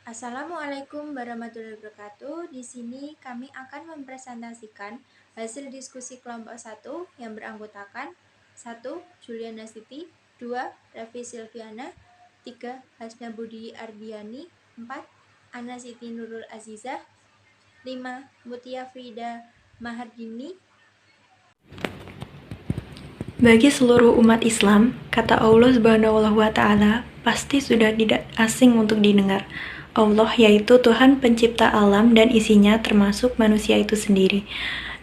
Assalamualaikum warahmatullahi wabarakatuh. Di sini kami akan mempresentasikan hasil diskusi kelompok 1 yang beranggotakan 1. Juliana Siti, 2. Revi Silviana, 3. Hasna Budi Ardiani, 4. Ana Siti Nurul Azizah, 5. Mutia Frida Mahardini. Bagi seluruh umat Islam, kata Allah Subhanahu wa Ta'ala pasti sudah tidak asing untuk didengar. Allah yaitu Tuhan pencipta alam dan isinya termasuk manusia itu sendiri.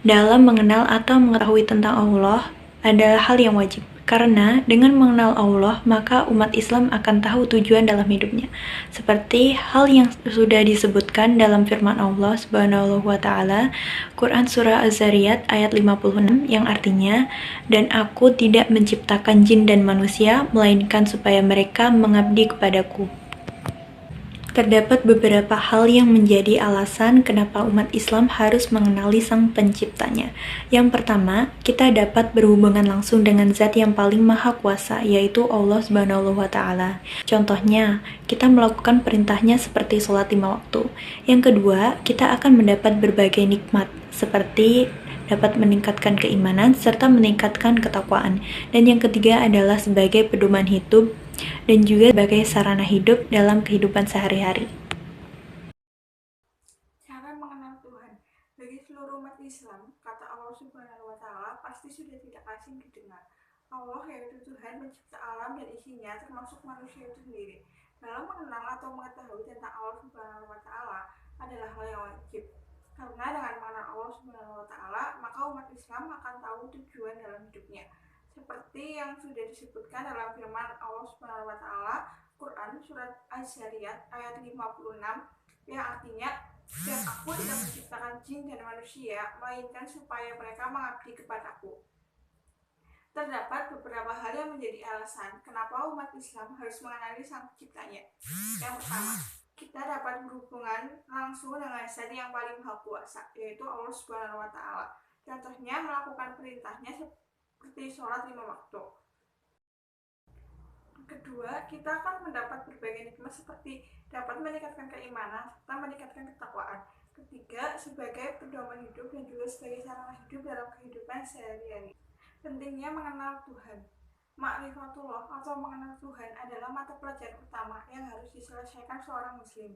Dalam mengenal atau mengetahui tentang Allah adalah hal yang wajib. Karena dengan mengenal Allah, maka umat Islam akan tahu tujuan dalam hidupnya. Seperti hal yang sudah disebutkan dalam firman Allah Subhanahu wa Ta'ala, Quran Surah Az-Zariyat ayat 56 yang artinya, "Dan aku tidak menciptakan jin dan manusia, melainkan supaya mereka mengabdi kepadaku." Terdapat beberapa hal yang menjadi alasan kenapa umat Islam harus mengenali Sang Penciptanya. Yang pertama, kita dapat berhubungan langsung dengan Zat yang paling Maha Kuasa, yaitu Allah Subhanahu wa Ta'ala. Contohnya, kita melakukan perintahnya seperti sholat 5 waktu. Yang kedua, kita akan mendapat berbagai nikmat, seperti dapat meningkatkan keimanan serta meningkatkan ketakwaan. Dan yang ketiga adalah sebagai pedoman hidup dan juga sebagai sarana hidup dalam kehidupan sehari-hari. Cara mengenal Tuhan. Bagi seluruh umat Islam, kata Allah Subhanahu wa Ta'ala pasti sudah tidak asing didengar. Allah yaitu Tuhan pencipta alam dan isinya termasuk manusia itu sendiri. Dalam mengenal atau mengetahui tentang Allah Subhanahu wa Ta'ala adalah hal yang wajib. Karena dengan mengenal Allah Subhanahu wa Ta'ala, maka umat Islam akan tahu tujuan dalam hidupnya. Seperti yang sudah disebutkan dalam firman Allah Subhanahu wa Ta'ala, Quran Surat Az-Zariyat ayat 56 yang artinya, "Dan aku tidak menciptakan jin dan manusia, melainkan supaya mereka mengabdi kepadaku." Terdapat beberapa hal yang menjadi alasan kenapa umat Islam harus mengenali Sang Penciptanya. Yang pertama, kita dapat berhubungan langsung dengan Zat yang paling Maha Kuasa, yaitu Allah Subhanahu wa Ta'ala. Contohnya melakukan perintahnya seperti sholat 5 waktu. Kedua, kita akan mendapat berbagai nikmat seperti dapat meningkatkan keimanan serta meningkatkan ketakwaan. Ketiga, sebagai pedoman hidup dan juga sebagai sarana hidup dalam kehidupan sehari-hari. Pentingnya mengenal Tuhan. Ma'rifatullah atau mengenal Tuhan adalah mata pelajaran utama yang harus diselesaikan seorang muslim.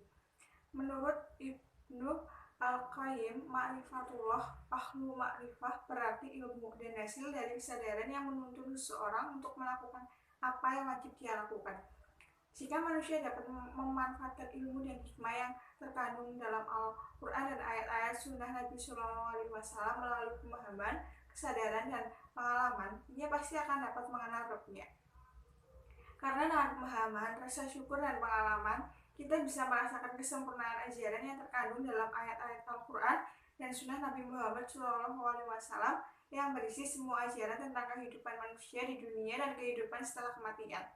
Menurut Ibnu Al-Qayyim, ma'rifatullah, ahlu ma'rifah berarti ilmu dan hasil dari kesadaran yang menuntun seseorang untuk melakukan apa yang wajib dia lakukan. Jika manusia dapat memanfaatkan ilmu dan hikmah yang terkandung dalam Al-Quran dan ayat-ayat sunnah Nabi SAW melalui pemahaman, kesadaran, dan pengalaman, ia pasti akan dapat mengenal Rabb-nya. Karena dengan pemahaman, rasa syukur, dan pengalaman, kita bisa merasakan kesempurnaan ajaran yang terkandung dalam ayat-ayat Al-Quran dan sunnah Nabi Muhammad SAW yang berisi semua ajaran tentang kehidupan manusia di dunia dan kehidupan setelah kematian.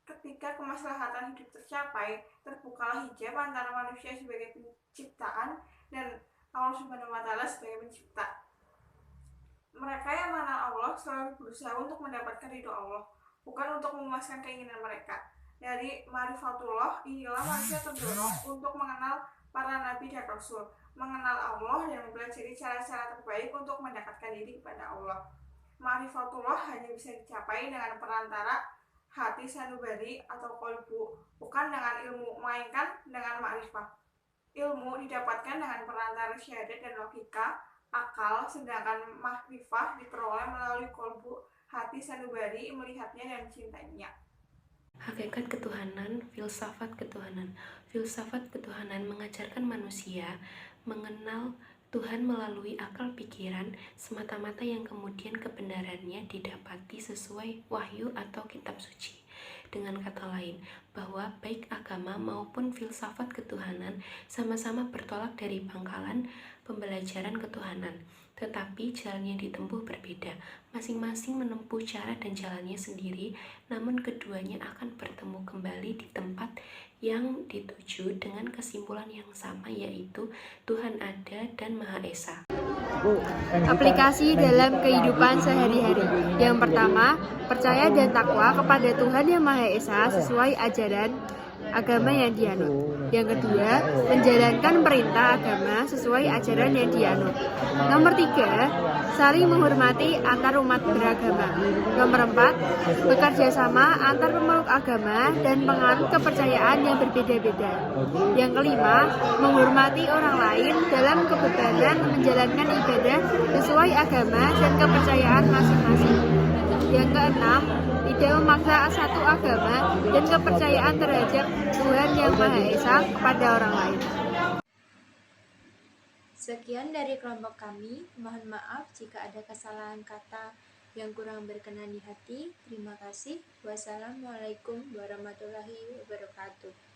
Ketika kemaslahatan hidup tercapai, terbukalah hijab antara manusia sebagai penciptaan dan Allah Subhanahu wa Ta'ala sebagai pencipta. Mereka yang mengenal Allah selalu berusaha untuk mendapatkan ridho Allah, bukan untuk memuaskan keinginan mereka. Dari ma'rifatullah, inilah manusia terdorong untuk mengenal para nabi dan rasul, mengenal Allah, dan mempelajari cara-cara terbaik untuk mendekatkan diri kepada Allah. Ma'rifatullah hanya bisa dicapai dengan perantara hati sanubari atau kolbu, bukan dengan ilmu, melainkan dengan ma'rifah. Ilmu didapatkan dengan perantara syahadat dan logika, akal, sedangkan ma'rifah diperoleh melalui kolbu, hati sanubari, melihatnya dan mencintainya. Hakikat ketuhanan, filsafat ketuhanan. Filsafat ketuhanan mengajarkan manusia mengenal Tuhan melalui akal pikiran semata-mata yang kemudian kebenarannya didapati sesuai wahyu atau kitab suci. Dengan kata lain, bahwa baik agama maupun filsafat ketuhanan sama-sama bertolak dari pangkalan pembelajaran ketuhanan, tetapi jalannya ditempuh berbeda. Masing-masing menempuh cara dan jalannya sendiri, namun keduanya akan bertemu kembali di tempat yang dituju dengan kesimpulan yang sama, yaitu Tuhan ada dan Maha Esa. Aplikasi dalam kehidupan sehari-hari. Yang pertama, percaya dan takwa kepada Tuhan Yang Maha Esa sesuai ajaran agama yang dianut. Yang kedua, menjalankan perintah agama sesuai ajaran yang dianut. Nomor 3, saling menghormati antar umat beragama. Nomor 4, bekerja sama antar pemeluk agama dan penganut kepercayaan yang berbeda-beda. Yang kelima, menghormati orang lain dalam kebebanan menjalankan ibadah sesuai agama dan kepercayaan masing-masing. Yang keenam, tidak memaksa satu agama dan kepercayaan terhadap Tuhan Yang Maha Esa kepada orang lain. Sekian dari kelompok kami. Mohon maaf jika ada kesalahan kata yang kurang berkenan di hati. Terima kasih. Wassalamualaikum warahmatullahi wabarakatuh.